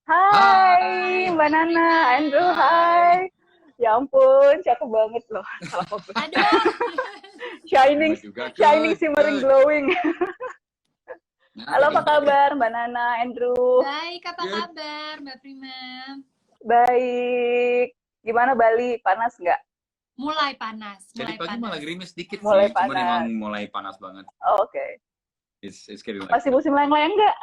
Hai, Hai, Mbak Mbak Nana, Prima. Andrew, hai. Hai. Ya ampun, cakep banget loh. Salah fokus. Aduh. Shining, Hebat juga, shining, Coach. shimmering, Coach. glowing. Nah, Halo, apa kabarnya. kabar Mbak Nana, Andrew? Baik, apa Good. kabar, Mbak Prima? Baik. Gimana Bali? Panas nggak? Mulai panas, Tadi mulai pagi malah panas. gerimis sedikit Mulai sih, cuman emang panas. mulai panas banget. Oh, oke. It's getting like Masih that. musim layang-layang nggak?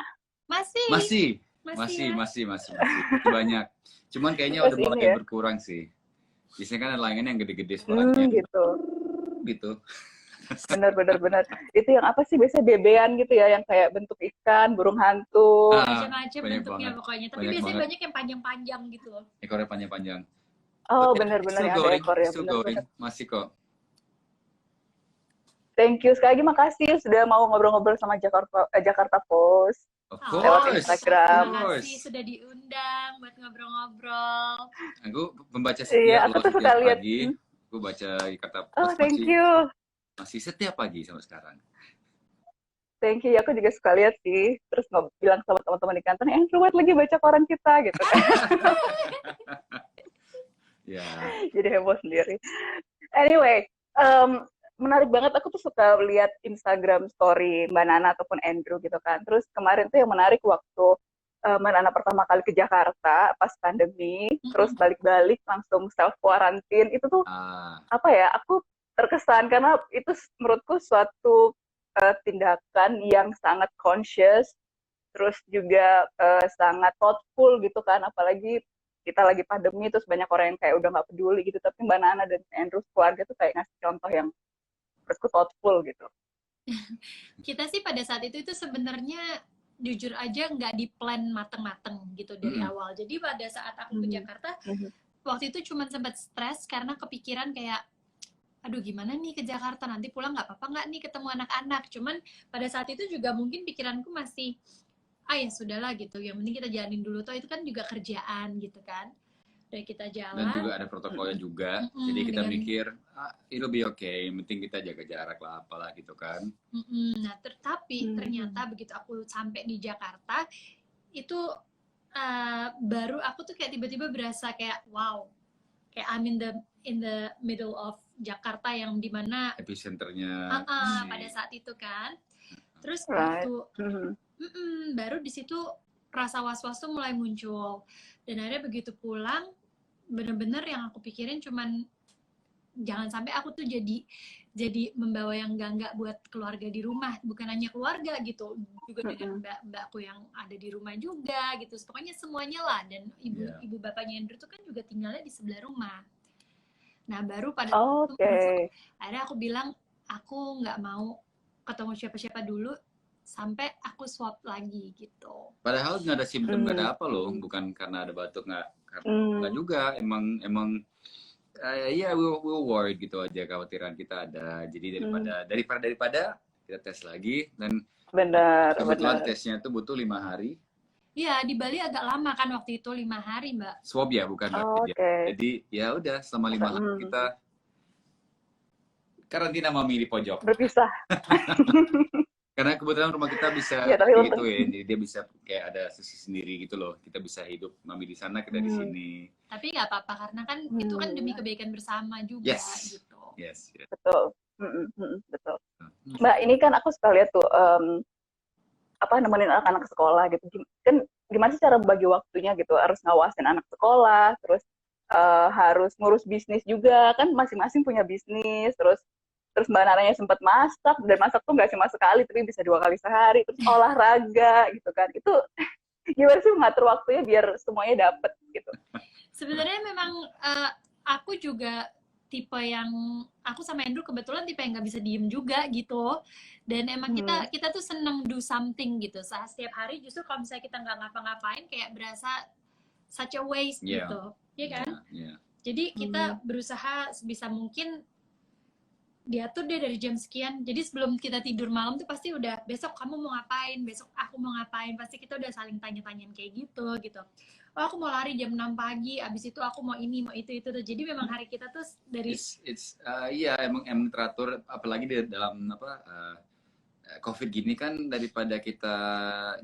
Masih, Masih, masih masih, ya. masih, masih, masih. Masih banyak. Cuman kayaknya udah Masih ini mulai ya? berkurang sih. Biasanya kan ada layangan yang gede-gede suaranya yang Gitu. gitu. Bener. Itu yang apa sih? Biasanya bebean gitu ya, yang kayak bentuk ikan, burung hantu. Macam-macam Banyak bentuknya banget. pokoknya. Tapi Banyak biasanya banget. banyak yang panjang-panjang gitu loh. Ekornya panjang-panjang. Oh, But yeah, bener-bener still yang ada going, ekor ya, still bener-bener. going. Masih kok. Thank you sekali lagi, makasih sudah mau ngobrol-ngobrol sama Jakarta Post Of lewat course, of Terima Instagram. course. kasih sudah diundang buat ngobrol-ngobrol. Aku pembaca Iya, setia aku loh tuh suka setiap lihat. pagi. Aku baca Jakarta Oh, Post thank you. masih setiap pagi sampai sekarang. Thank you, aku juga suka lihat sih. Terus bilang sama teman-teman di kantor, buat lagi baca koran kita gitu kan. Ya. Jadi heboh sendiri. Anyway, menarik banget. Aku tuh suka lihat Instagram story Mbak Nana ataupun Andrew gitu kan. Terus kemarin tuh yang menarik waktu Mbak Nana pertama kali ke Jakarta pas pandemi, terus balik-balik langsung self quarantine. Itu tuh apa ya? Aku terkesan karena itu menurutku suatu tindakan yang sangat conscious, terus juga sangat thoughtful gitu kan. Apalagi kita lagi pandemi terus banyak orang yang kayak udah nggak peduli gitu, tapi Mbak Nana dan Andrew keluarga tuh kayak ngasih contoh yang menurutku thoughtful gitu. Kita sih pada saat itu sebenarnya jujur aja nggak di plan mateng-mateng gitu dari awal. Jadi pada saat aku ke Jakarta, waktu itu cuma sempat stres karena kepikiran kayak, aduh gimana nih ke Jakarta, nanti pulang nggak apa-apa nggak nih ketemu anak-anak. Cuman pada saat itu juga mungkin pikiranku masih, ya sudahlah gitu, yang penting kita jalanin dulu, toh itu kan juga kerjaan gitu kan. Udah kita jalan. Dan juga ada protokolnya juga, jadi kita mikir, it'll be okay, yang penting kita jaga jarak lah, apalah gitu kan. Nah, tapi ternyata begitu aku sampai di Jakarta, itu baru aku tuh kayak tiba-tiba berasa kayak, wow, kayak I'm in the middle of Jakarta yang dimana epicenternya pada saat itu kan. Terus baru di situ rasa was-was tuh mulai muncul. Dan akhirnya begitu pulang, bener-bener yang aku pikirin cuman jangan sampai aku tuh jadi membawa yang enggak buat keluarga di rumah, bukan hanya keluarga gitu, juga dengan mbak-mbakku yang ada di rumah juga gitu. Pokoknya semuanya lah, dan ibu bapaknya Andrew tuh kan juga tinggalnya di sebelah rumah. Nah, baru pada waktu itu akhirnya aku bilang aku nggak mau ketemu siapa-siapa dulu sampai aku swab lagi gitu. Padahal nggak ada simptom, nggak ada apa loh, bukan karena ada batuk, nggak juga, emang ya we'll worried gitu aja, kekhawatiran kita ada. Jadi daripada kita tes lagi, dan kebetulan tesnya itu butuh 5 hari. Iya, di Bali agak lama kan waktu itu, 5 hari Mbak. Swab ya, bukan rapid ya. Jadi ya udah selama 5 hari kita karantina mami di pojok. Berpisah. Karena kebetulan rumah kita bisa gitu ya, jadi dia bisa kayak ada sisi sendiri gitu loh. Kita bisa hidup mami di sana, kita di sini. Tapi nggak apa-apa karena kan itu kan demi kebaikan bersama juga gitu. Yes. Betul. Betul. Mbak, ini kan aku suka lihat tuh nemenin anak-anak sekolah gitu. Kan gimana sih cara bagi waktunya gitu? Harus ngawasin anak sekolah, terus harus ngurus bisnis juga, kan masing-masing punya bisnis, terus Mbak Nananya sempat masak, dan masak tuh nggak cuma sekali, tapi bisa 2 kali sehari, terus olahraga gitu kan. Itu gimana sih mengatur waktunya biar semuanya dapet gitu? Sebenarnya memang aku juga tipe yang, aku sama Andrew kebetulan tipe yang nggak bisa diem juga gitu, dan emang kita tuh seneng do something gitu. Setiap hari justru kalau misalnya kita nggak ngapa-ngapain kayak berasa such a waste gitu, ya kan? Jadi kita berusaha sebisa mungkin diatur deh dari jam sekian. Jadi sebelum kita tidur malam tuh pasti udah, besok kamu mau ngapain, besok aku mau ngapain, pasti kita udah saling tanya-tanyain kayak gitu. Oh, aku mau lari jam 6 pagi, abis itu aku mau ini, mau itu tuh. Jadi memang hari kita tuh dari emang teratur, apalagi di dalam COVID gini kan daripada kita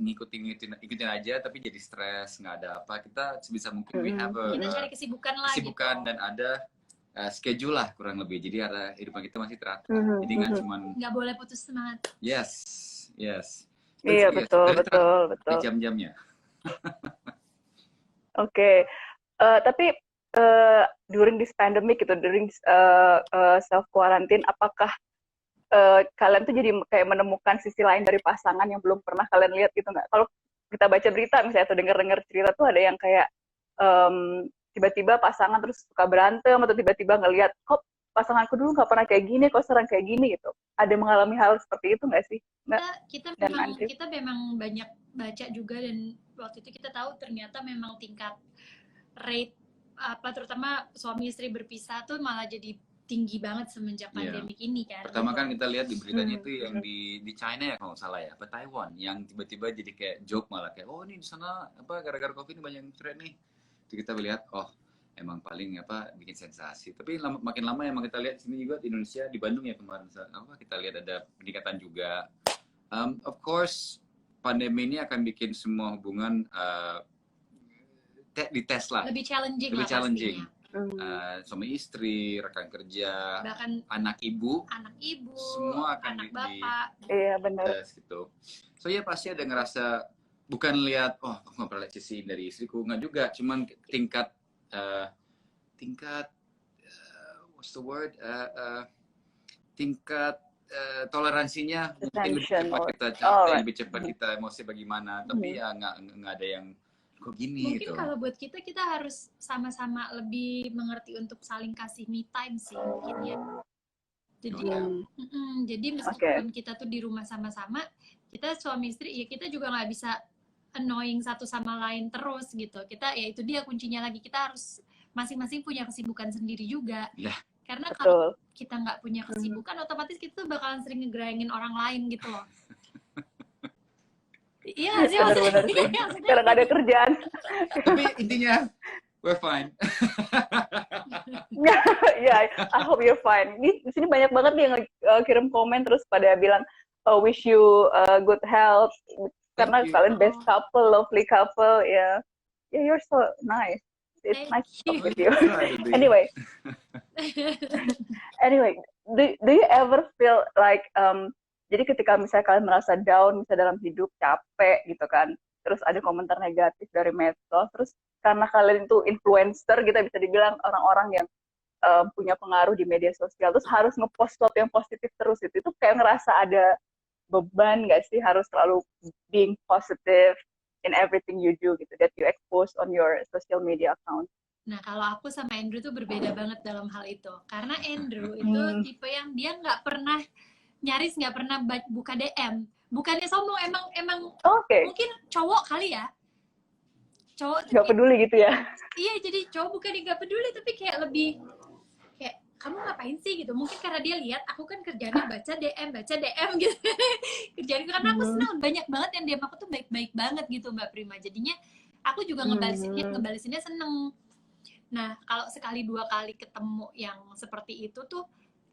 ikutin aja tapi jadi stres nggak ada apa, kita sebisa mungkin we have Kita cari kesibukan lah kesibukan gitu. dan ada schedule lah kurang lebih, jadi ada kehidupan kita masih teratur, jadi nggak cuman nggak boleh putus semangat. yes Iya, betul. di jam-jamnya. Oke. Tapi during this pandemic gitu, during self quarantine, apakah kalian tuh jadi kayak menemukan sisi lain dari pasangan yang belum pernah kalian lihat gitu nggak? Kalau kita baca berita misalnya atau dengar cerita tuh ada yang kayak tiba-tiba pasangan terus suka berantem, atau tiba-tiba ngelihat kok pasanganku dulu nggak pernah kayak gini, kok sekarang kayak gini gitu. Ada mengalami hal seperti itu nggak sih? Kita memang banyak baca juga, dan waktu itu kita tahu ternyata memang tingkat rate terutama suami istri berpisah tuh malah jadi tinggi banget semenjak pandemik ini kan. Pertama kan kita lihat di beritanya itu yang di China ya kalau nggak salah ya, apa Taiwan, yang tiba-tiba jadi kayak joke malah kayak ini di sana apa gara-gara COVID ini banyak yang cerai nih. Jadi kita lihat emang paling bikin sensasi. Tapi makin lama emang kita lihat sini juga di Indonesia, di Bandung ya kemarin kita lihat ada peningkatan juga. Of course pandemi ini akan bikin semua hubungan dites lah. Lebih challenging. Suami istri, rekan kerja, bahkan anak ibu, semua akan anak bapak. Iya benar. Gitu. So ya pasti ada ngerasa, bukan lihat aku nggak pernah lihat sisi dari istriku, nggak juga, cuman tingkat what's the word, tingkat toleransinya mungkin lebih cepat kita capek, lebih cepat kita emosi bagaimana, tapi ya nggak ada yang kok gini mungkin gitu. Kalau buat kita harus sama-sama lebih mengerti untuk saling kasih me time sih mungkin ya. Jadi meskipun kita tuh di rumah sama-sama, kita suami istri ya kita juga nggak bisa annoying satu sama lain terus gitu. Kita ya itu dia kuncinya lagi, kita harus masing-masing punya kesibukan sendiri juga. Karena kalau kita nggak punya kesibukan, otomatis kita tuh bakalan sering ngegrayingin orang lain gitu loh. Iya sih, benar sih. Karena nggak ada kerjaan. Tapi intinya we're fine. Yeah, I hope you're fine. Di sini banyak banget nih yang kirim komen terus pada bilang wish you good health karena kalian best couple, lovely couple. Yeah, you're so nice. It's nice to talk with you. Anyway, do you ever feel like jadi ketika misalnya kalian merasa down misalnya dalam hidup, capek gitu kan, terus ada komentar negatif dari medsos, terus karena kalian itu influencer, kita bisa dibilang orang-orang yang punya pengaruh di media sosial, terus harus ngepost sesuatu yang positif terus, itu kayak ngerasa ada beban nggak sih, harus selalu being positive in everything you do gitu, that you expose on your social media account. Nah, kalau aku sama Andrew tuh berbeda banget dalam hal itu, karena Andrew itu tipe yang dia nyaris nggak pernah buka DM. Bukannya sombong, emang mungkin cowok kali ya, cowok nggak peduli gitu ya. Iya, jadi cowok bukan nggak peduli, tapi kayak lebih kayak kamu ngapain sih gitu. Mungkin karena dia lihat aku kan kerjanya baca DM gitu. Kerjaan itu karena aku senang, banyak banget yang DM aku tuh baik-baik banget gitu Mbak Prima. Jadinya aku juga ngebalesinnya seneng. Nah, kalau sekali dua kali ketemu yang seperti itu tuh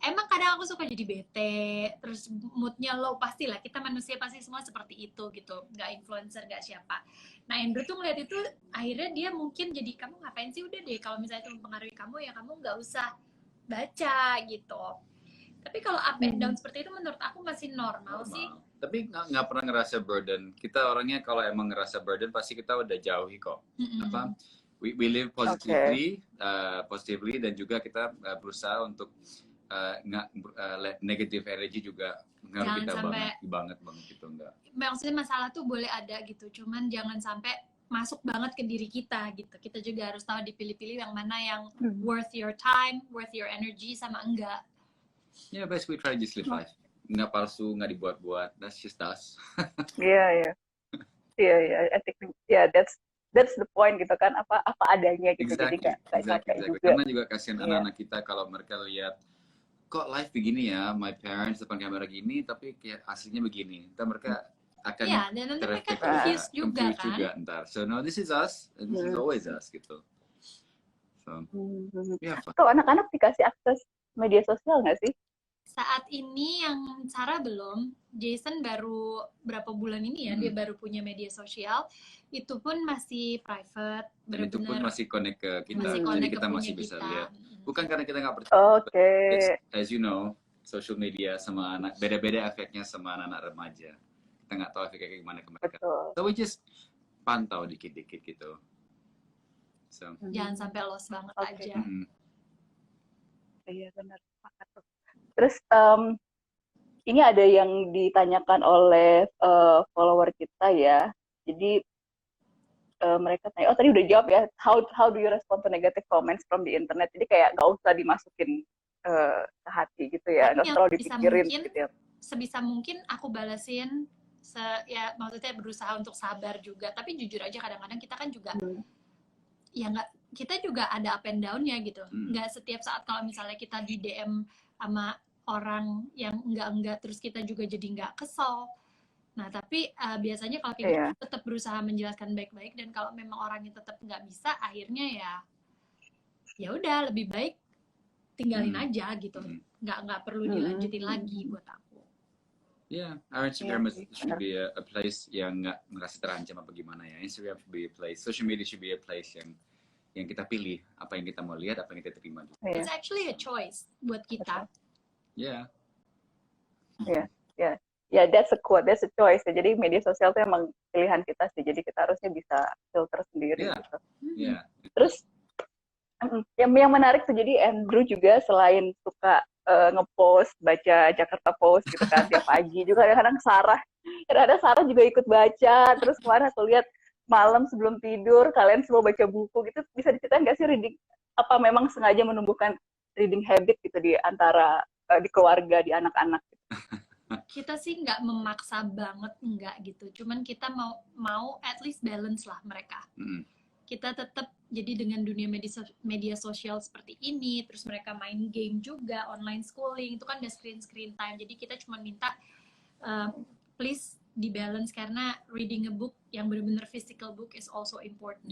emang kadang aku suka jadi bete, terus moodnya low, pastilah, kita manusia pasti semua seperti itu gitu, nggak influencer, nggak siapa. Nah, Andrew tuh ngeliat itu, akhirnya dia mungkin jadi, kamu ngapain sih, udah deh, kalau misalnya itu mempengaruhi kamu, ya kamu nggak usah baca gitu. Tapi kalau up and down seperti itu menurut aku masih normal sih. Tapi nggak pernah ngerasa burden. Kita orangnya kalau emang ngerasa burden, pasti kita udah jauhi kok. We live positively, dan juga kita berusaha untuk negative energy juga ngaruh kita banget gitu, enggak. Maksudnya masalah tuh boleh ada gitu, cuman jangan sampai masuk banget ke diri kita gitu. Kita juga harus tahu dipilih-pilih yang mana yang worth your time, worth your energy, sama enggak. Yeah, basically try to just live life. Nggak palsu, nggak dibuat-buat. That's just us. Yeah. I think that's the point gitu kan, apa adanya gitu. Exactly. Juga. Karena juga kasihan anak-anak kita kalau mereka lihat kok live begini ya, my parents depan kamera gini, tapi kayak aslinya begini. Ntar mereka akan dan nanti mereka confused juga ntar. So no, this is us, and this is always us gitu. So, Atau anak-anak dikasih akses media sosial nggak sih? Saat ini yang Sarah belum, Jason baru berapa bulan ini ya, dia baru punya media sosial, itu pun masih private, Dan itu pun benar-benar masih connect ke kita, masih jadi connect ke kita punya masih bisa kita. lihat. Bukan karena kita nggak percaya, Oke. as you know, social media sama anak, beda-beda efeknya sama anak-anak remaja. Kita nggak tahu efeknya kayak gimana ke mereka. Betul. So we just pantau dikit-dikit gitu. So, Jangan sampai lost banget Oke. aja. Iya benar. Sepakat tuh. Terus ini ada yang ditanyakan oleh follower kita ya. Jadi mereka tanya, oh tadi udah jawab ya, how do you respond to negative comments from the internet? Jadi kayak nggak usah dimasukin ke hati gitu ya, nggak usah terlalu dipikirin gitu ya. Sebisa mungkin aku balesin, ya maksudnya berusaha untuk sabar juga. Tapi jujur aja kadang-kadang kita kan juga ya nggak, kita juga ada up and down-nya gitu. Nggak setiap saat kalau misalnya kita di DM sama orang yang enggak terus kita juga jadi nggak kesel. Nah tapi biasanya kalau kita tetap berusaha menjelaskan baik-baik, dan kalau memang orangnya tetap nggak bisa, akhirnya ya udah lebih baik tinggalin aja gitu. Nggak perlu dilanjutin lagi buat aku. Yeah, our Instagram should be a place yang nggak merasa terancam apa gimana ya. Instagram should be a place, social media should be a place yang kita pilih, apa yang kita mau lihat, apa yang kita terima. It's actually a choice buat kita. Yeah. Ya, that's a quote, that's a choice. Jadi media sosial itu emang pilihan kita sih. Jadi kita harusnya bisa filter sendiri gitu. Terus yang menarik tuh, jadi Andrew juga selain suka ngepost, baca Jakarta Post gitu kan tiap pagi, juga kadang-kadang Sarah juga ikut baca. Terus kemarin aku lihat malam sebelum tidur kalian semua baca buku gitu. Bisa diceritain nggak sih reading, apa memang sengaja menumbuhkan reading habit gitu di antara di keluarga, di anak-anak gitu? Kita sih nggak memaksa banget, enggak gitu. Cuman kita mau at least balance lah mereka. Kita tetap, jadi dengan dunia media sosial seperti ini, terus mereka main game juga, online schooling, itu kan udah screen time. Jadi kita cuma minta please di-balance, karena reading a book yang benar-benar physical book is also important.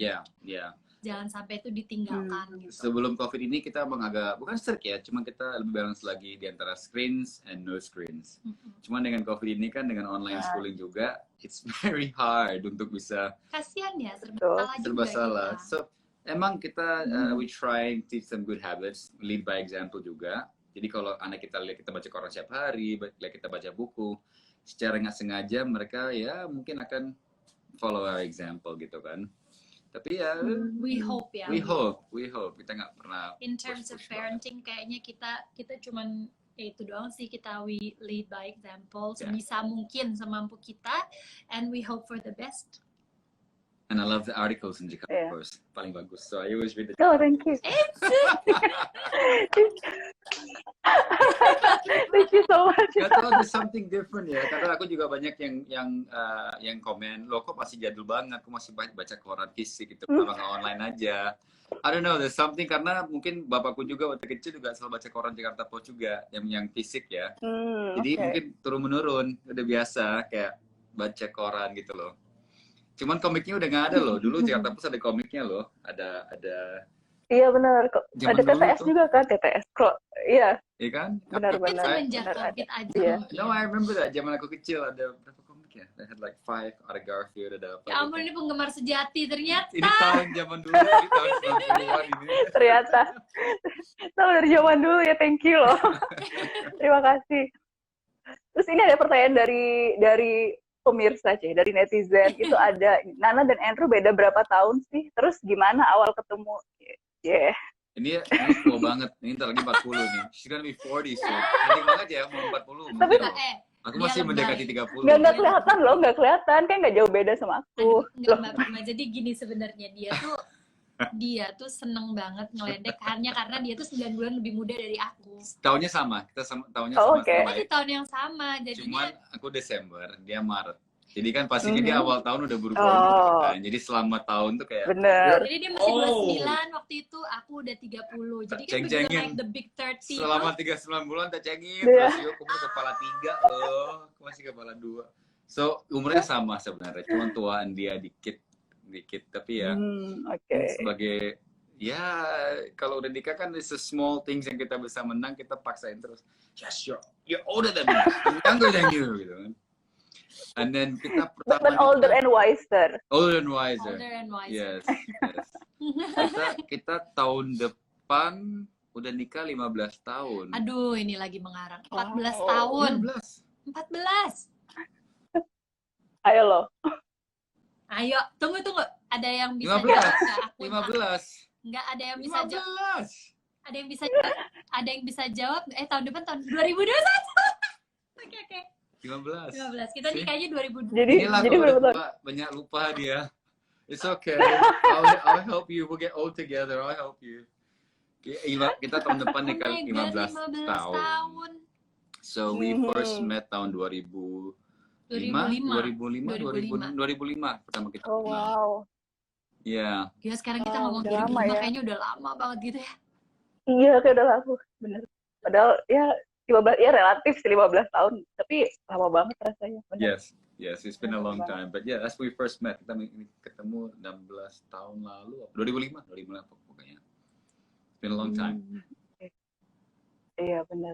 Jangan sampai itu ditinggalkan gitu. Sebelum COVID ini kita agak, bukan strict ya, cuma kita lebih balance lagi di antara screens and no screens. Cuma dengan COVID ini kan, dengan online schooling juga, it's very hard untuk bisa. Kasian ya, serba salah. So, emang kita we try to teach some good habits, lead by example juga. Jadi kalau anak kita lihat kita baca koran setiap hari, lihat kita baca buku, secara nggak sengaja mereka ya mungkin akan follow our example gitu kan. Tapi ya we hope kita nggak pernah. In terms of parenting kayaknya kita cuman itu doang sih, kita we lead by example sebisa mungkin, semampu kita, and we hope for the best. And I love the articles in Jakarta Post, paling bagus. So I always read the. Oh, thank you. Thank you so much. Gak tau, there's something different ya. Karena aku juga banyak yang komen, loh kok masih jadul banget, aku masih baca koran fisik gitu, kenapa nggak online aja? I don't know, there's something, karena mungkin bapakku juga waktu kecil juga selalu baca koran Jakarta Post juga, yang fisik ya. Jadi mungkin turun-menurun, udah biasa kayak baca koran gitu loh. Cuman komiknya udah nggak ada loh. Dulu Jakarta Post ada komiknya loh. Ada. Iya benar. Ada TTS juga kan, TTS kok. Iya. Iya kan? Benar-benar. Semenjak COVID aja. No, I remember that. Zaman aku kecil ada berapa komik ya? They had like 5, ada Garfield, ada apa. Ya ampun, ini penggemar sejati ternyata. Ini tahun zaman dulu, ini tahun 90-an ini. Ternyata. Tahu dari zaman dulu ya, thank you loh. Terima kasih. Terus ini ada pertanyaan dari pemirsa dari netizen. Itu ada, Nana dan Andrew beda berapa tahun sih? Terus gimana awal ketemu? Ini tua banget. Ini ntar lagi 40 nih. She's gonna be 40 soon. Cantik banget ya, mau 40. Tapi aku masih mendekati 30. Nggak kelihatan loh, nggak kelihatan. Kan nggak jauh beda sama aku. Enggak, Mbak. Jadi gini sebenarnya, dia tuh seneng banget ngeledek hanya karena dia tuh 9 bulan lebih muda dari aku. Tahunnya sama, kita tahunnya sama. Masih tahun yang sama. Jadinya, cuman aku Desember, dia Maret. Jadi kan pastinya dia awal tahun udah buru-buru kan. Jadi selama tahun tuh kayak bener. Jadi dia masih 29 waktu itu, aku udah 30. Jadi kan bener like the big 30. Selama 39 bulan tak cengin, terus aku kepala 3 loh. Aku masih kepala 2. So, umurnya sama sebenarnya, cuma tuaan dia dikit. Tapi ya sebagai ya kalau udah nikah kan it's a small things yang kita bisa menang, kita paksain terus. Yes, you're older than me, I'm younger than you, gitu kan. And then kita But pertama older nikah, and wiser. older and wiser. Older and wiser. Yes, yes. Kita tahun depan udah nikah 15 tahun. Aduh, ini lagi mengarang. 14 Wow. tahun. 15. 14. Ayo lo. Ayo, tunggu. Ada yang bisa 15. jawab nggak? Aku 15. nggak ada yang bisa jawab. 15. Ada yang bisa jawab. Tahun depan tahun 2021. Oke. 15. 15. Kita See? nikahnya 2020. Inilah Jadi kalau berapa udah tahun? tua, banyak lupa dia. It's okay. I'll help you. We'll get old together. I'll help you. Kita tahun depan nikah Oh my God, 15 tahun. tahun. So we first met tahun 2005 pertama kita Oh kenal. wow. Iya. Ya sekarang kita Wow, ngomong udah 2005 lama ya. kayaknya udah lama banget gitu ya. Iya, kayak udah laku. Bener. Padahal ya 15 ya relatif sih 15 tahun, tapi lama banget rasanya. Bener. Yes, it's been a long time. But yeah, as we first met, kita ketemu 16 tahun lalu, 2005 pokoknya. It's been a long time. Iya, bener.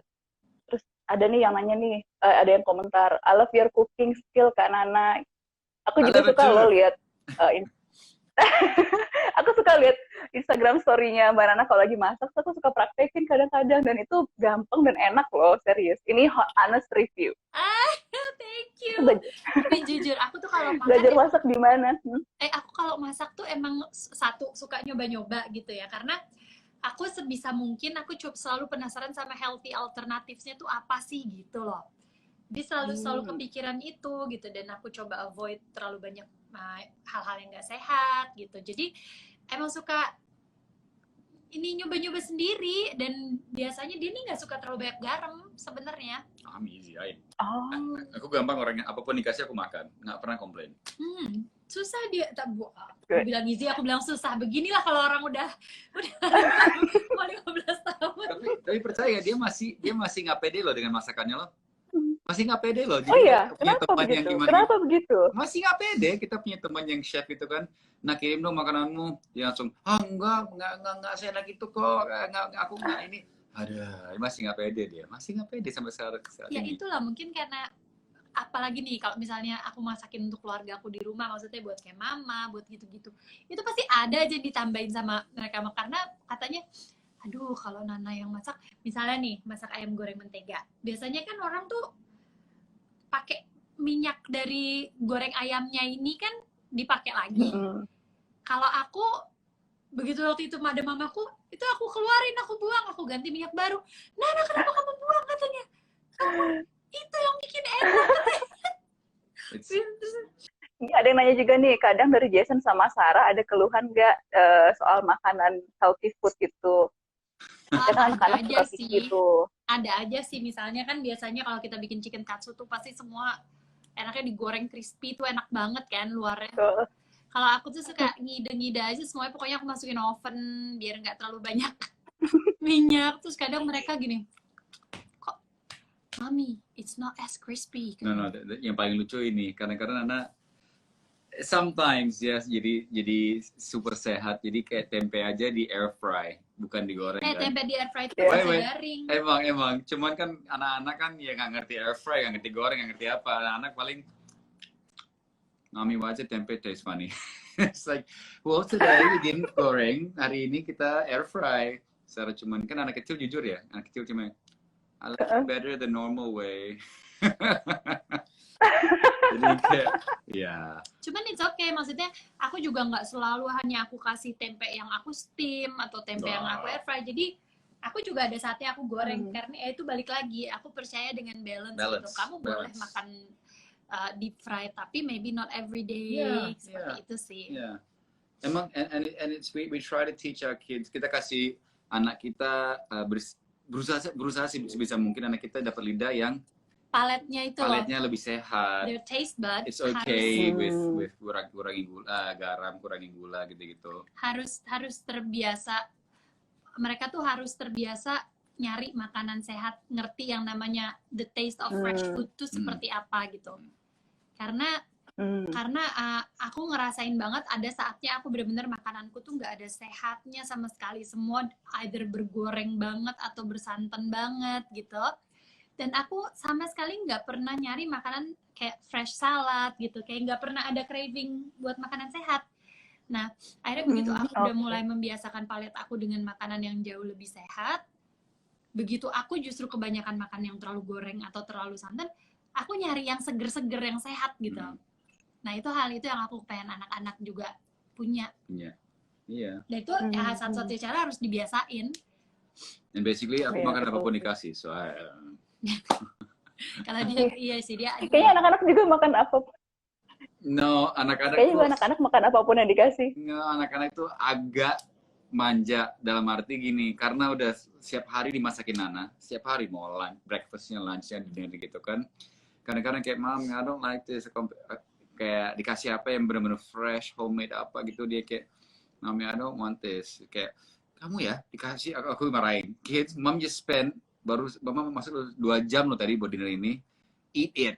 Terus ada nih yang nanya nih, ada yang komentar, I love your cooking skill Kak Nana. Aku I juga love it suka too. lo lihat aku suka lihat Instagram story-nya Mbak Nana kalau lagi masak, aku suka praktekin kadang-kadang, dan itu gampang dan enak loh, serius. Ini honest review. Thank you. Belajar, Tapi jujur, aku tuh kalau belajar makan, masak di mana? aku kalau masak tuh emang satu suka nyoba-nyoba gitu ya, karena aku sebisa mungkin aku selalu penasaran sama healthy alternatifnya tuh apa sih gitu loh. Dia selalu kepikiran itu gitu, dan aku coba avoid terlalu banyak hal-hal yang nggak sehat gitu. Jadi emang suka ini nyoba-nyoba sendiri, dan biasanya dia nih nggak suka terlalu banyak garam sebenarnya. I'm easy, Oh, aku gampang orangnya, apapun dikasih aku makan, nggak pernah komplain. Susah dia, aku Good. bilang easy, aku bilang susah. Beginilah kalau orang udah mau 15 tahun. Tapi percaya dia masih nggak pede loh dengan masakannya loh. Masih nggak pede loh. Jadi oh iya, punya kenapa teman yang begitu? gimana? Kenapa begitu? Masih nggak pede. Kita punya teman yang chef itu kan, nah kirim dong makananmu. Dia langsung, enggak seenak itu kok. Aku nggak ini. Ada, masih nggak pede dia. Masih nggak pede sampai saat Ya ini. itulah, mungkin karena apalagi nih kalau misalnya aku masakin untuk keluarga aku di rumah, maksudnya buat kayak mama, buat gitu-gitu, itu pasti ada aja ditambahin sama mereka, karena katanya aduh kalau Nana yang masak, misalnya nih masak ayam goreng mentega, biasanya kan orang tuh pakai minyak dari goreng ayamnya ini kan dipakai lagi. Kalau aku begitu waktu itu ada mamaku, itu aku keluarin, aku buang, aku ganti minyak baru. Nana, kenapa kamu buang, katanya? Itu yang bikin enak. Ada yang nanya juga nih, kadang dari Jason sama Sarah ada keluhan nggak soal makanan healthy food gitu? Karena anak-anak suka gitu. Ada aja sih, misalnya kan biasanya kalau kita bikin chicken katsu tuh pasti semua enaknya digoreng crispy, tuh enak banget kan luarnya. Kalau aku tuh suka ngide-ngide aja semuanya, pokoknya aku masukin oven biar nggak terlalu banyak minyak. Terus kadang mereka gini, kok Mami, it's not as crispy. No, yang paling lucu ini, kadang-kadang Nana sometimes ya, jadi super sehat, jadi kayak tempe aja di air fry, bukan digoreng kan. Tempe di air fry itu bisa garing. Emang, cuman kan anak-anak kan ya nggak ngerti air fry, nggak ngerti goreng, nggak ngerti apa. Anak-anak paling, Mami, why is tempe taste funny? It's like, well today we didn't goreng, hari ini kita air fry. Secara cuman kan anak kecil jujur ya, anak kecil cuma I like it better the normal way. Jadi kayak, ya. Cuman it's okay, maksudnya aku juga nggak selalu hanya aku kasih tempe yang aku steam atau tempe yang aku air fry. Jadi aku juga ada saatnya aku goreng, karena itu balik lagi, aku percaya dengan balance. Gitu. Kamu boleh makan deep fry, tapi maybe not every day. Seperti itu sih. Yeah. Emang, and it's we try to teach our kids. Kita kasih anak kita berusaha sebisa mungkin anak kita dapat lidah yang paletnya lebih sehat. Their taste buds. It's okay with kurangin gula, garam, kurangin gula gitu-gitu. Harus terbiasa. Mereka tuh harus terbiasa nyari makanan sehat, ngerti yang namanya the taste of fresh food tuh seperti apa gitu. Karena Karena aku ngerasain banget ada saatnya aku bener-bener makananku tuh nggak ada sehatnya sama sekali, semua either bergoreng banget atau bersantan banget gitu. Dan aku sama sekali nggak pernah nyari makanan kayak fresh salad gitu, kayak nggak pernah ada craving buat makanan sehat. Nah, akhirnya begitu aku udah mulai membiasakan palet aku dengan makanan yang jauh lebih sehat, begitu aku justru kebanyakan makan yang terlalu goreng atau terlalu santan, aku nyari yang seger-seger yang sehat gitu. Nah, itu hal itu yang aku pengen anak-anak juga punya. Iya. Dan itu satu-satunya cara harus dibiasain. And basically aku makan apapun dikasih, so kalau dia iya sih dia. Kayaknya anak-anak juga makan apapun. No, anak-anak Kayaknya juga anak-anak makan apapun yang dikasih. No, anak-anak itu agak manja dalam arti gini, karena udah setiap hari dimasakin Nana, setiap hari mau lunch, breakfastnya, lunchnya, dinner gitu kan. Kadang-kadang kayak Mom, I don't like this, kayak dikasih apa yang benar-benar fresh, homemade apa gitu, dia kayak Mom, I don't want this, kayak kamu ya dikasih, aku marahin, kids, Mom just spend baru Mama masuk 2 jam loh tadi buat dinner ini, eat it.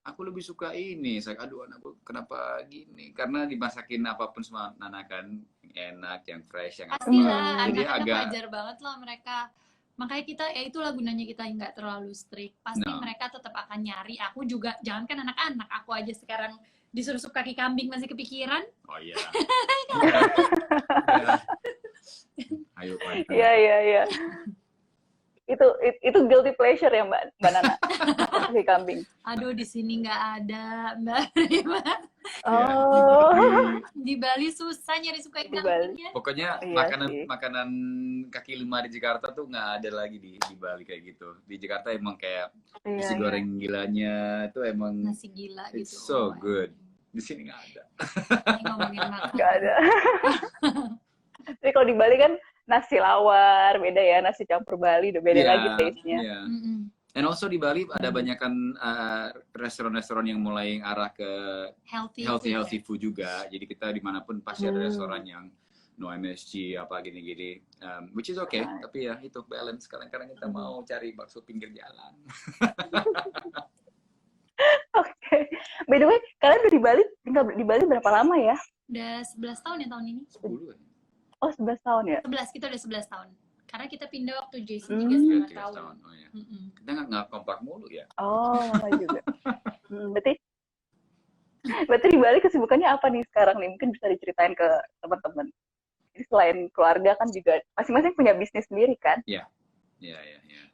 Aku lebih suka ini, saya aduh anakku kenapa gini, karena dimasakin apapun sama Nana kan enak, yang fresh, yang pastilah, jadi anak-anak agak wajar banget lah mereka. Makanya kita, ya itulah gunanya kita nggak terlalu strict. Pasti mereka tetap akan nyari. Aku juga, jangankan anak-anak, aku aja sekarang disuruh sup kaki kambing masih kepikiran. Oh iya. Ayo Pak. Iya. Itu guilty pleasure ya Mbak Nana, kaki kambing. Aduh, di sini nggak ada Mbak Rima. Oh. Di Bali susah nyari sup kaki kambingnya. Pokoknya makanan kaki lima di Jakarta tuh nggak ada lagi di Bali kayak gitu. Di Jakarta emang kayak nasi goreng gilanya itu emang nasi gila it's gitu. so good. Di sini nggak ada. Ngomongin makan. Nggak ada. Tapi kalau di Bali kan nasi lawar beda ya, nasi campur Bali udah beda lagi taste-nya. Yeah. And also di Bali ada banyakan restoran-restoran yang mulai arah ke healthy food juga. Jadi kita dimanapun pasti ada restoran yang no MSG apa gini-gini, which is okay. Tapi ya itu balance. Kadang-kadang kita mau cari bakso pinggir jalan. Okay. By the way, kalian udah tinggal di Bali berapa lama ya? Udah 11 tahun ya tahun ini. 10 ya? Oh, 11 tahun ya? 11, kita udah 11 tahun. Karena kita pindah waktu Jason 3,5 tahun. Oh, ya. Kita nggak kompak mulu ya? Oh, juga. Berarti di Bali kesibukannya apa nih sekarang nih? Mungkin bisa diceritain ke teman-teman. Jadi selain keluarga kan juga masing-masing punya bisnis sendiri kan? Iya.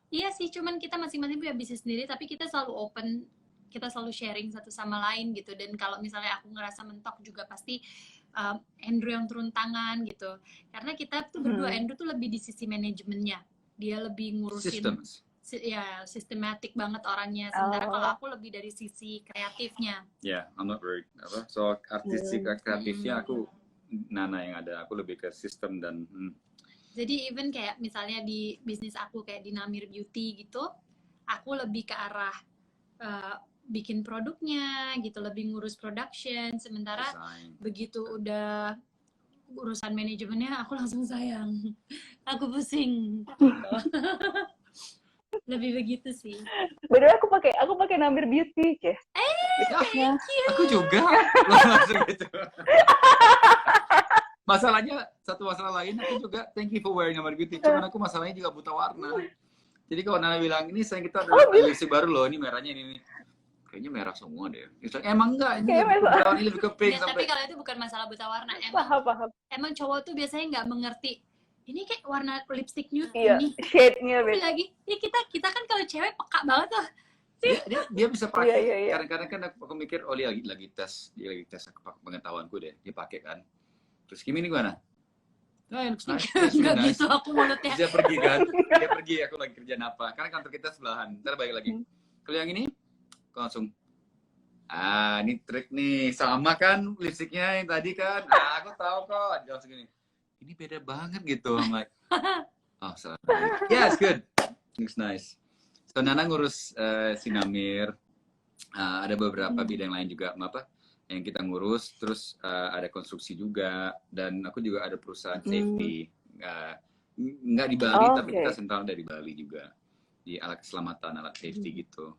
Iya sih, cuman kita masing-masing punya bisnis sendiri, tapi kita selalu open, kita selalu sharing satu sama lain gitu. Dan kalau misalnya aku ngerasa mentok juga pasti Andrew yang turun tangan gitu. Karena kita tuh berdua, Andrew tuh lebih di sisi manajemennya. Dia lebih ngurusin sistematik banget orangnya. Sementara kalau aku lebih dari sisi kreatifnya. I'm not very so artistik kreatifnya aku Nana yang ada. Aku lebih ke sistem dan jadi even kayak misalnya di bisnis aku kayak di Namir Beauty gitu, aku lebih ke arah bikin produknya gitu, lebih ngurus production. Sementara begitu udah urusan manajemennya aku langsung sayang, aku pusing gitu. Lebih begitu sih. Bener, aku pakai Namir Beauty ya. Thank you. Aku juga langsung gitu. Masalahnya satu masalah lain, aku juga thank you for wearing Namir Beauty. Cuman aku masalahnya juga buta warna. Jadi kalau Nana bilang ini sayang kita ada lipstick baru loh, ini merahnya ini. Kayaknya merah semua deh. Emang enggak, ini lebih ke pink sampai. Tapi kalau itu bukan masalah buta warna, paham. Emang cowok tuh biasanya nggak mengerti. Ini kayak warna lipstick nude ini. Shade-nya beda. Lagi, ya kita kan kalau cewek peka banget tuh. Dia bisa pakai. Kadang-kadang kan aku mikir, oh dia lagi tes pengetahuanku deh. Dia pakai kan. Terus Kimi ini gimana? Nah, enggak gitu aku mulutnya. Dia pergi kan? Dia pergi, aku lagi kerjaan apa? Karena kantor kita sebelahan. Ntar balik lagi. Kalau yang ini, aku langsung, ini trik nih. Sama kan lipstiknya yang tadi kan? Aku tahu kok. Dia langsung gini, ini beda banget gitu. I'm like, salah. Yeah, it's good. Looks nice. So, Nana ngurus si Namir. Ada beberapa bidang lain juga, yang kita ngurus, terus ada konstruksi juga, dan aku juga ada perusahaan safety, nggak di Bali, tapi kita sentral dari Bali juga, di alat keselamatan, alat safety gitu.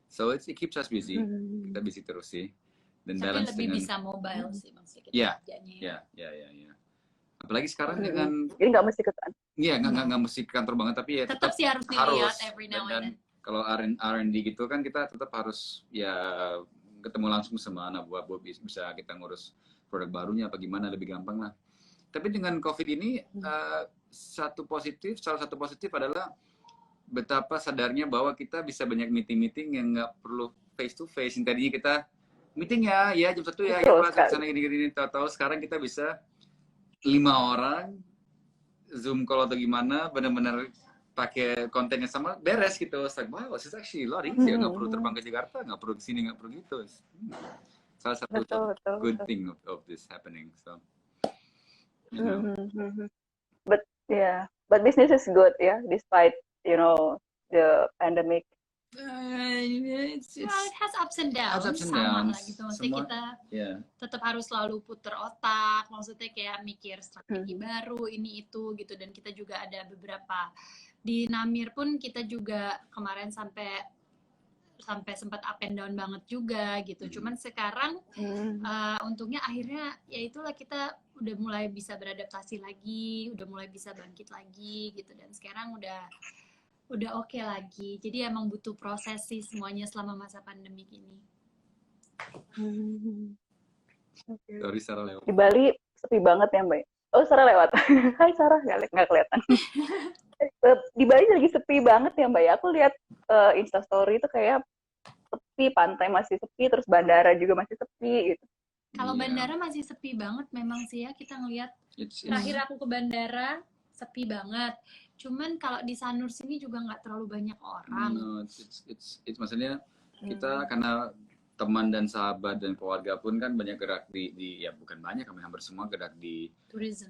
So it keeps us busy, kita busy terus sih. dan Tapi balance lebih dengan bisa mobile sih maksudnya kita ya kerjanya ya. ya. Apalagi sekarang dengan Jadi nggak mesti ke iya nggak mesti kantor banget, tapi ya Tetap tetap sih harus dilihat every now and dan then. kalau R&D gitu kan kita tetap harus ya ketemu langsung sama anak buah bisa kita ngurus produk barunya apa gimana, lebih gampang lah. Tapi dengan COVID ini salah satu positif adalah betapa sadarnya bahwa kita bisa banyak meeting yang nggak perlu face to face. Yang tadinya kita meeting ya jam 1 ya Betul Pak sekali. sana gini tahu sekarang kita bisa 5 orang Zoom call atau gimana, benar-benar pakai konten yang sama, beres gitu. It's like, wow, it's actually a lot easier. Nggak perlu terbang ke Jakarta, nggak perlu kesini, nggak perlu gitu. Salah satu Betul. good thing of this happening. So, you know. But business is good ya, despite the pandemic. Well, it has ups and downs, sama lah gitu. Maksudnya kita tetap harus selalu puter otak, maksudnya kayak mikir strategi baru, ini itu gitu. Dan kita juga ada beberapa, di Namir pun kita juga kemarin sampai sempat up and down banget juga gitu. Cuman sekarang untungnya akhirnya ya itulah kita udah mulai bisa beradaptasi lagi, udah mulai bisa bangkit lagi gitu. Dan sekarang udah oke lagi. Jadi emang butuh proses sih semuanya selama masa pandemi ini. Sorry, Sarah lewat. Di Bali sepi banget ya Mbak. Oh, Sarah lewat. Hai Sarah, nggak kelihatan. Di Bali lagi sepi banget ya Mbak. Aku lihat Instastory itu kayak sepi, pantai masih sepi, terus bandara juga masih sepi gitu. Kalau bandara masih sepi banget memang sih ya, kita ngelihat. Terakhir aku ke bandara sepi banget. Cuman kalau di Sanur sini juga nggak terlalu banyak orang. No, it's maksudnya kita karena teman dan sahabat dan keluarga pun kan banyak gerak di ya bukan banyak, kami hampir semua gerak di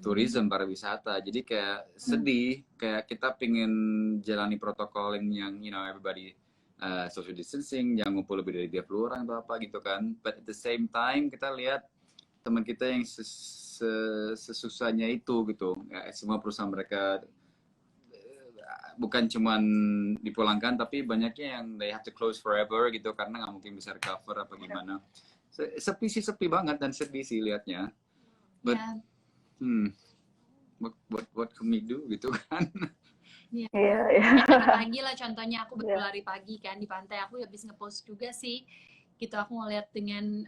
tourism pariwisata. Jadi kayak sedih, kayak kita pingin jalani protokol yang everybody social distancing, jangan ngumpul lebih dari 30 orang atau apa gitu kan. But at the same time kita lihat teman kita yang sesusahnya itu gitu. Ya, semua perusahaan mereka bukan cuman dipulangkan, tapi banyaknya yang they have to close forever gitu karena nggak mungkin bisa recover apa gimana. Sepi banget dan sedih sih liatnya. But what can we do gitu kan? Iya. Pagi lah contohnya aku berlari pagi kan di pantai, aku habis ngepost juga sih. Gitu aku ngeliat dengan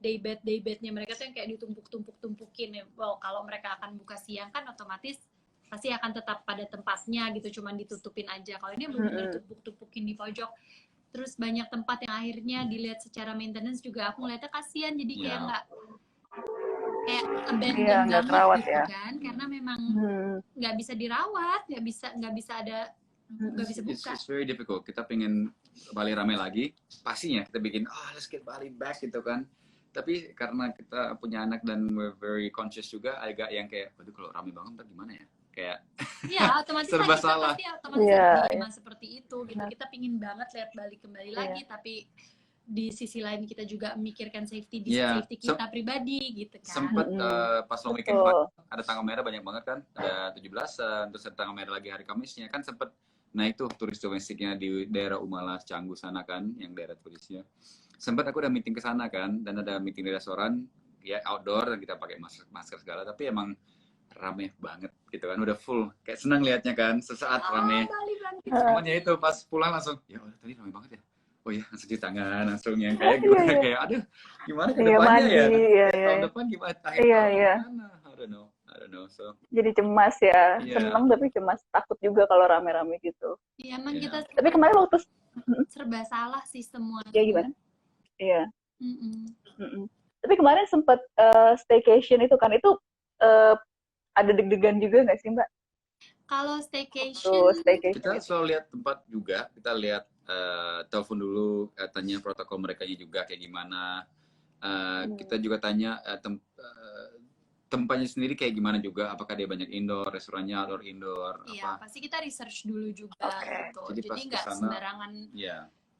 daybednya mereka tuh yang kayak ditumpuk-tumpukin ya. Wow, kalau mereka akan buka siang kan otomatis pasti akan tetap pada tempatnya gitu, cuman ditutupin aja. Kalau ini belum ditumpuk-tumpukin di pojok. Terus banyak tempat yang akhirnya dilihat secara maintenance juga aku ngeliatnya kasihan, jadi kayak nggak kayak abandoned banget gitu kan, karena memang nggak bisa dirawat, nggak bisa ada, nggak bisa buka. It's very difficult. Kita pengen Bali rame lagi, pastinya kita bikin let's get Bali back gitu kan. Tapi karena kita punya anak dan we're very conscious juga, agak yang kayak, waduh kalau rame banget ntar gimana ya? Kayak otomatis serba kita salah. pasti otomatis seperti itu gitu. Kita pingin banget lihat Bali kembali lagi, tapi di sisi lain kita juga memikirkan safety kita pribadi gitu kan. Sempet pas long weekend ada tanggal merah banyak banget kan, ada 17-an, terus ada tanggal merah lagi hari Kamisnya kan, sempet naik tuh turis domestiknya di daerah Umalas, Canggu sana kan, yang daerah turisnya. Sempet aku udah meeting ke sana kan, dan ada meeting di restoran ya outdoor dan kita pakai masker segala, tapi emang rame banget gitu kan, udah full, kayak senang liatnya kan, sesaat rame. Semuanya itu pas pulang langsung, ya udah tadi rame banget ya. Oh iya, langsung cuci tangan, langsung yang kayak gitu, kayak aduh gimana ke depannya ya? Tahun depan gimana? Akhir tahun gimana? I don't know. So jadi cemas ya, seneng tapi cemas, takut juga kalau rame-rame gitu. Iya, emang kita. Tapi kemarin waktu serba salah sih semuanya. Ya gimana? Iya. Tapi kemarin sempat staycation itu kan, itu ada deg-degan juga nggak sih Mbak? Kalau staycation kita selalu lihat tempat juga, kita lihat telepon dulu, tanya protokol mereka juga kayak gimana. Kita juga tanya tempatnya sendiri kayak gimana juga, apakah dia banyak indoor, restorannya outdoor indoor. Iya, pasti kita research dulu juga gitu. Jadi nggak sembarangan.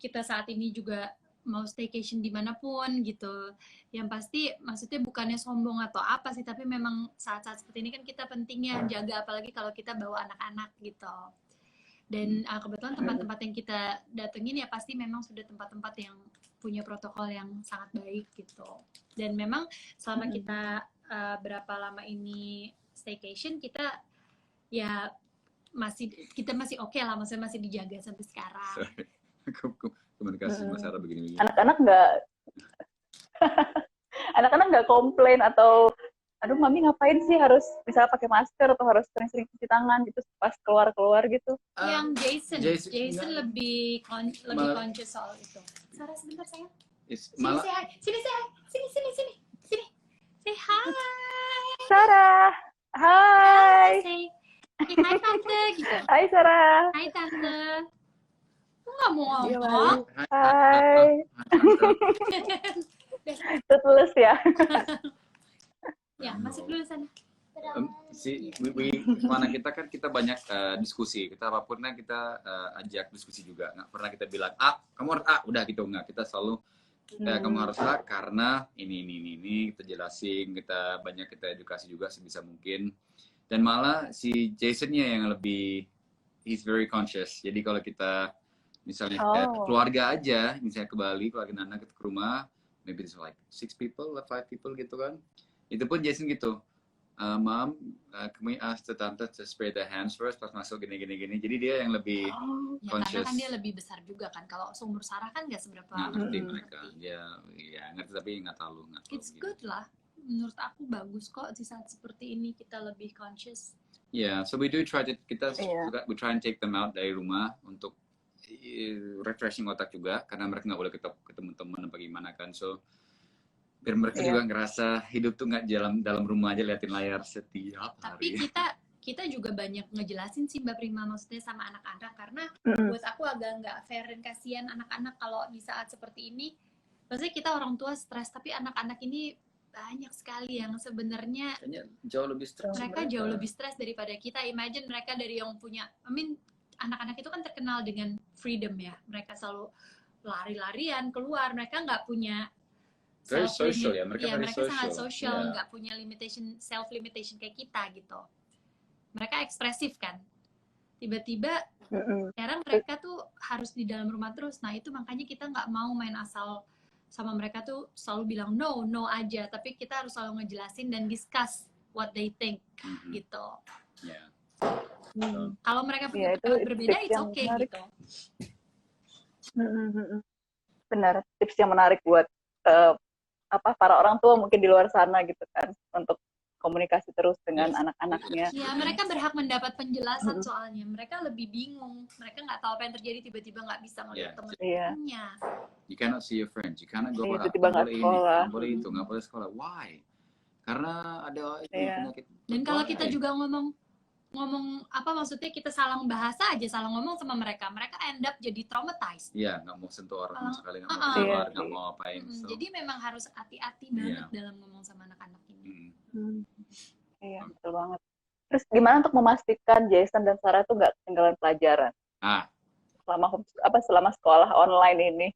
Kita saat ini juga mau staycation dimanapun gitu. Yang pasti maksudnya bukannya sombong atau apa sih, tapi memang saat-saat seperti ini kan kita pentingnya jaga, apalagi kalau kita bawa anak-anak gitu. Dan kebetulan tempat-tempat yang kita datengin ya pasti memang sudah tempat-tempat yang punya protokol yang sangat baik gitu. Dan memang selama kita berapa lama ini staycation, kita ya kita masih oke lah, maksudnya masih dijaga sampai sekarang. Sorry. Komunikasi Mas Sarah begini-begini. Anak-anak nggak komplain atau aduh mami ngapain sih harus misalnya pakai masker atau harus sering-sering cuci tangan gitu pas keluar gitu. Yang Jason lebih conscious soal itu. Sarah sebentar sayang. Sini say hi. Sarah, hai. Say hi tante gitu. Hai Sarah. Hai tante. Aku nggak mau ngomong. Hai. Tertulis ya. Ya, masuk dulu sana. Mana kita banyak diskusi, kita apapun kan kita ajak diskusi juga. Nggak pernah kita bilang kamu harus udah gitu, nggak. Kita selalu kamu harus karena ini kita jelasin, kita edukasi juga sebisa mungkin. Dan malah si Jasonnya yang lebih, he's very conscious. Jadi kalau kita misalnya keluarga aja, misalnya ke Bali, keluarga Nana ke rumah, maybe it's like 6 people, 5 people gitu kan. Itu pun Jason gitu. Mom, can we ask the tante to spray the hands first pas masuk gini. Jadi dia yang lebih conscious. Karena kan dia lebih besar juga kan. Kalau seumur Sarah kan nggak seberapa. Ngerti mereka. Ya ngerti tapi nggak terlalu. It's good lah. Menurut aku bagus kok di saat seperti ini kita lebih conscious. Yeah, so we do try to we try and take them out dari rumah untuk refreshing otak juga karena mereka nggak boleh ketemu teman apa gimana kan. So biar mereka juga ngerasa hidup tuh nggak dalam rumah aja liatin layar setiap hari. Tapi kita juga banyak ngejelasin sih Mbak Prima, maksudnya sama anak-anak karena buat aku agak nggak fair dan kasihan anak-anak kalau di saat seperti ini. Maksudnya kita orang tua stres, tapi anak-anak ini banyak sekali yang sebenarnya jauh lebih stres. Mereka jauh lebih stres daripada kita. Imagine mereka dari yang punya, anak-anak itu kan terkenal dengan freedom ya. Mereka selalu lari-larian keluar, mereka nggak punya very social ya, mereka sangat social, nggak punya self limitation kayak kita gitu. Mereka ekspresif kan. Tiba-tiba sekarang mereka tuh harus di dalam rumah terus. Nah itu makanya kita nggak mau main asal sama mereka tuh selalu bilang no aja. Tapi kita harus selalu ngejelasin dan discuss what they think gitu. Kalau mereka punya pendapat berbeda, it's okay gitu. Benar, tips yang menarik buat para orang tua mungkin di luar sana gitu kan untuk komunikasi terus dengan anak-anaknya. Ya, mereka berhak mendapat penjelasan soalnya. Mereka lebih bingung. Mereka nggak tahu apa yang terjadi, tiba-tiba nggak bisa ngeliat teman-temannya. You cannot see your friends. You cannot go out. Tiba-tiba nggak sekolah. Nggak boleh itu, nggak boleh sekolah. Why? Karena ada penyakit. Dan kalau kita juga ngomong maksudnya kita salah bahasa aja, salah ngomong sama mereka end up jadi traumatized. Iya, nggak mau sentuh orang sekali, nggak mau keluar, nggak mau apain. Jadi memang harus hati-hati banget dalam ngomong sama anak-anak ini. Iya, betul banget. Terus gimana untuk memastikan Jason dan Sarah tuh nggak ketinggalan pelajaran? Selama sekolah online ini?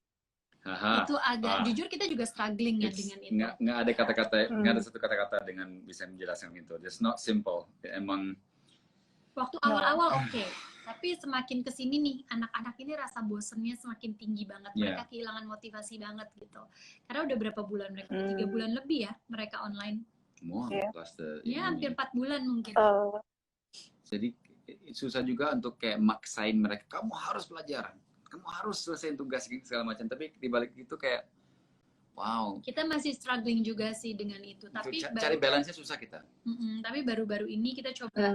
Itu agak jujur kita juga struggling ya dengan itu. Nggak ada kata-kata, nggak ada satu kata-kata dengan bisa menjelaskan itu. It's not simple. Emang waktu awal-awal oke. Tapi semakin kesini nih, anak-anak ini rasa bosennya semakin tinggi banget. Mereka kehilangan motivasi banget gitu. Karena udah berapa bulan mereka? 3 bulan lebih ya mereka online. Hampir 4 bulan mungkin. Jadi susah juga untuk kayak maksain mereka. Kamu harus belajar. Kamu harus selesaiin tugas segala macam. Tapi dibalik itu kayak wow. Kita masih struggling juga sih dengan itu. Tapi cari balance-nya susah kita. Tapi baru-baru ini kita coba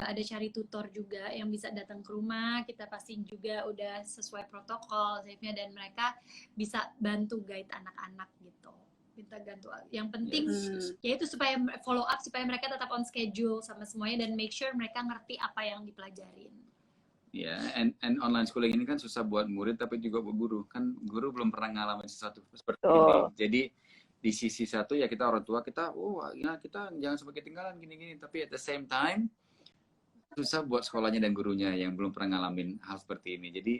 ada cari tutor juga yang bisa datang ke rumah. Kita pastiin juga udah sesuai protokol safe-nya dan mereka bisa bantu guide anak-anak gitu. Kita gantu. Yang penting yaitu supaya follow up supaya mereka tetap on schedule sama semuanya dan make sure mereka ngerti apa yang dipelajarin. Ya, and online schooling ini kan susah buat murid tapi juga buat guru. Kan guru belum pernah ngalamin sesuatu seperti ini. Jadi di sisi satu ya kita orang tua kita jangan sampai ketinggalan gini-gini. Tapi at the same time susah buat sekolahnya dan gurunya yang belum pernah ngalamin hal seperti ini. Jadi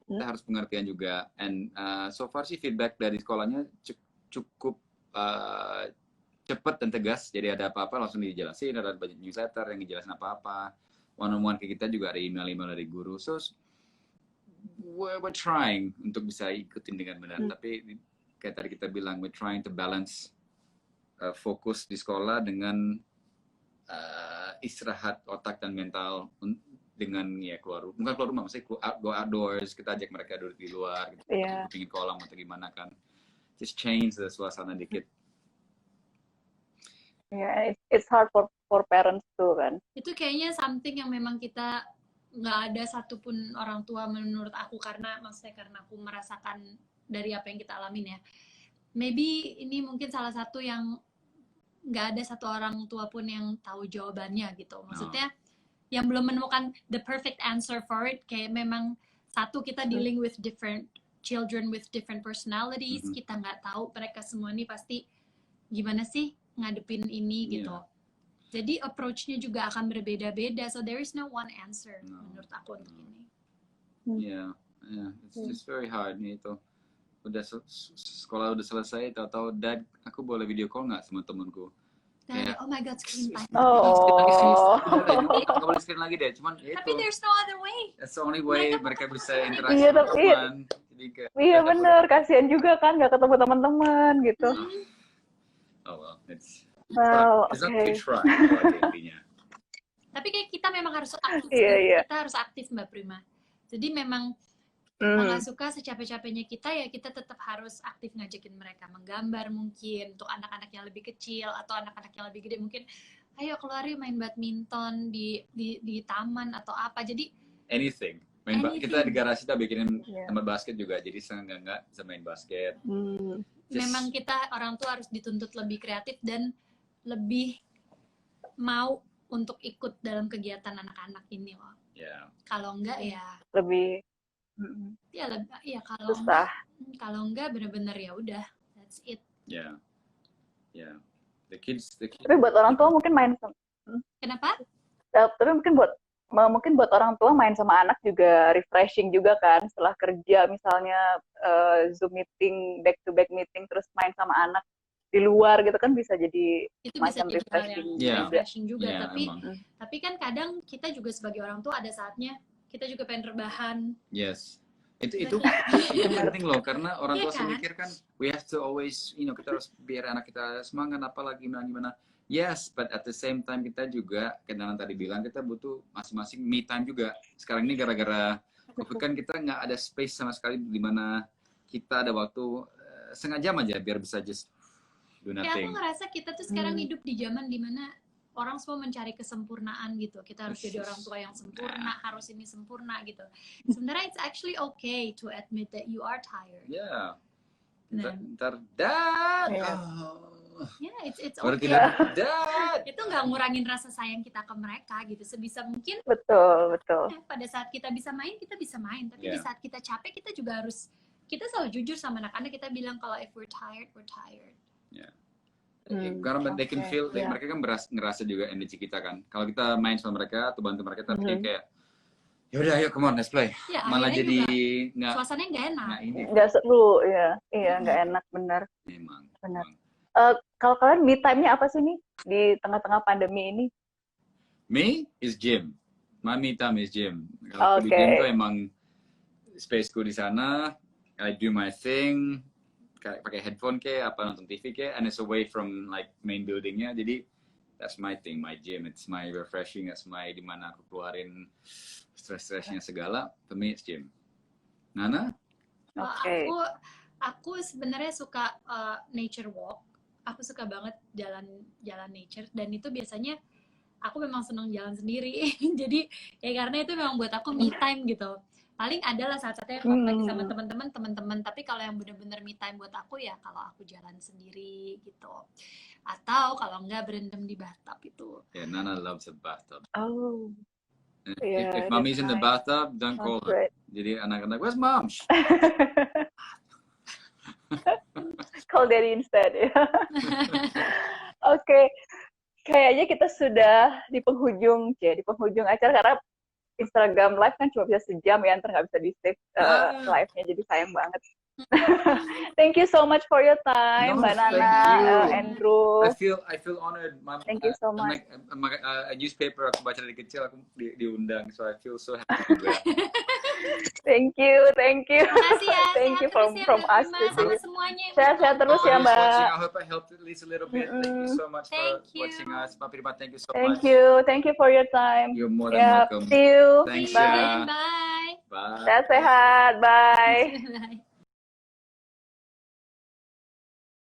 kita harus pengertian juga. And so far sih feedback dari sekolahnya cukup cepat dan tegas. Jadi ada apa-apa langsung dijelasin. Ada banyak newsletter yang ngejelasin apa-apa. One-on-one ke kita juga ada email dari guru. So we're trying untuk bisa ikutin dengan benar. Tapi kayak tadi kita bilang, we're trying to balance fokus di sekolah dengan istirahat otak dan mental dengan ya bukan keluar rumah, maksudnya go outdoors, kita ajak mereka duduk di luar, gitu, pingin kolam atau gimana kan, just change the suasana dikit. Yeah, it's hard for parents too kan. Itu kayaknya something yang memang kita nggak ada satupun orang tua menurut aku, karena aku merasakan dari apa yang kita alamin ya. Maybe ini mungkin salah satu yang nggak ada satu orang tua pun yang tahu jawabannya gitu. Maksudnya yang belum menemukan the perfect answer for it. Kayak memang satu, kita dealing with different children with different personalities. Kita nggak tahu mereka semua ini pasti gimana sih ngadepin ini gitu. Jadi approach-nya juga akan berbeda-beda. So there is no one answer menurut aku untuk ini. Yeah, it's just very hard nih itu. Udah sekolah udah selesai, tahu-tahu dad, aku boleh video call nggak sama temanku? Dan, oh my god, screen time. Nggak boleh screen lagi deh, cuman itu. Tapi there's no other way. That's the only way mereka bisa interaksi sama teman. Iya bener, kasihan juga kan nggak ketemu teman-teman gitu. Oh well, it's not to try. Tapi kayak kita memang harus aktif. Kita harus aktif Mbak Prima. Jadi memang nggak suka secapek-capeknya kita, ya kita tetap harus aktif ngajakin mereka menggambar, mungkin untuk anak-anak yang lebih kecil atau anak-anak yang lebih gede, mungkin ayo keluar yuk main badminton di taman atau apa. Jadi anything. Kita di garasi kita bikinin tempat basket juga, jadi enggak bisa main basket. Memang kita orang tua harus dituntut lebih kreatif dan lebih mau untuk ikut dalam kegiatan anak-anak ini loh. Kalau enggak ya lebih kalau enggak benar-benar ya udah, that's it. The kids. Tapi buat orang tua mungkin main sama. Kenapa? Tapi mungkin buat orang tua main sama anak juga refreshing juga kan, setelah kerja misalnya Zoom meeting, back to back meeting, terus main sama anak di luar gitu kan, bisa jadi itu macam bisa jadi refreshing juga. Tapi kan kadang kita juga sebagai orang tua ada saatnya kita juga pengen rebahan. Yes. Itu penting loh, karena orang tua semikir kan we have to always, kita harus biar anak kita semangat apalagi gimana. Yes, but at the same time kita juga, karena tadi bilang kita butuh masing-masing me time juga. Sekarang ini gara-gara COVID kan kita nggak ada space sama sekali di mana kita ada waktu setengah jam aja biar bisa just do nothing. Ya aku ngerasa kita tuh sekarang hidup di zaman dimana orang semua mencari kesempurnaan gitu. Kita harus jadi orang tua yang sempurna, harus ini sempurna gitu. Sebenarnya it's actually okay to admit that you are tired. Yeah. Ntar dad. Yeah, it's okay. Itu nggak ngurangin rasa sayang kita ke mereka gitu. Sebisa mungkin. Betul. Pada saat kita bisa main, kita bisa main. Tapi di saat kita capek, kita juga harus, kita selalu jujur sama anak-anak. Kita bilang kalau if we're tired, we're tired. Karena they can feel, mereka kan ngerasa juga energi kita kan. Kalau kita main sama mereka atau bantu mereka, tapi kayak yaudah ayo come on let's play. Malah jadi nggak, suasananya nggak enak. Nggak seru nggak enak, benar. Memang. Benar. Kalau kalian me time-nya apa sih nih di tengah-tengah pandemi ini? Me is gym. My me time is gym. Kalau di gym tuh emang spaceku di sana. I do my thing. Kayak pakai headphone kayak apa, nonton TV kayak, and it's away from like main buildingnya. Jadi that's my thing, my gym. It's my refreshing. That's my dimana aku keluarin stress-stressnya segala. For me it's gym. Nana? Aku sebenarnya suka nature walk. Aku suka banget jalan nature, dan itu biasanya aku memang senang jalan sendiri. Jadi ya karena itu memang buat aku me time gitu. Paling adalah saat-saatnya kalau lagi sama teman-teman, tapi kalau yang benar-benar me time buat aku ya kalau aku jalan sendiri gitu. Atau kalau enggak berendam di bathtub itu. Yeah, Nana loves a bathtub. Oh. If mommy's in the bathtub, don't call her. Jadi anak-anak, where's mom? Call daddy instead ya. Oke. Kayaknya kita sudah di penghujung acara, karena Instagram live kan cuma bisa sejam ya, ntar nggak bisa di save live-nya, jadi sayang banget. Thank you so much for your time, No, Mbak thank Nana, you. Andrew. I feel honored. Thank you so much. Newspaper aku baca dari kecil, aku diundang, so I feel so happy juga. Thank you. Makasih ya, Thank sehat you terus ya from Mbak us Bima, to sama you. semuanya yang Sehat-sehat terus ya, Who's Mbak. watching, I hope I helped at least a little bit. Thank you so much for Thank you. watching us. Pak Firman, thank you so Thank much. you for your time. You're more than Yeah, welcome. see you. Thanks, See you ya. and bye. Bye. Sehat-sehat, bye. Bye.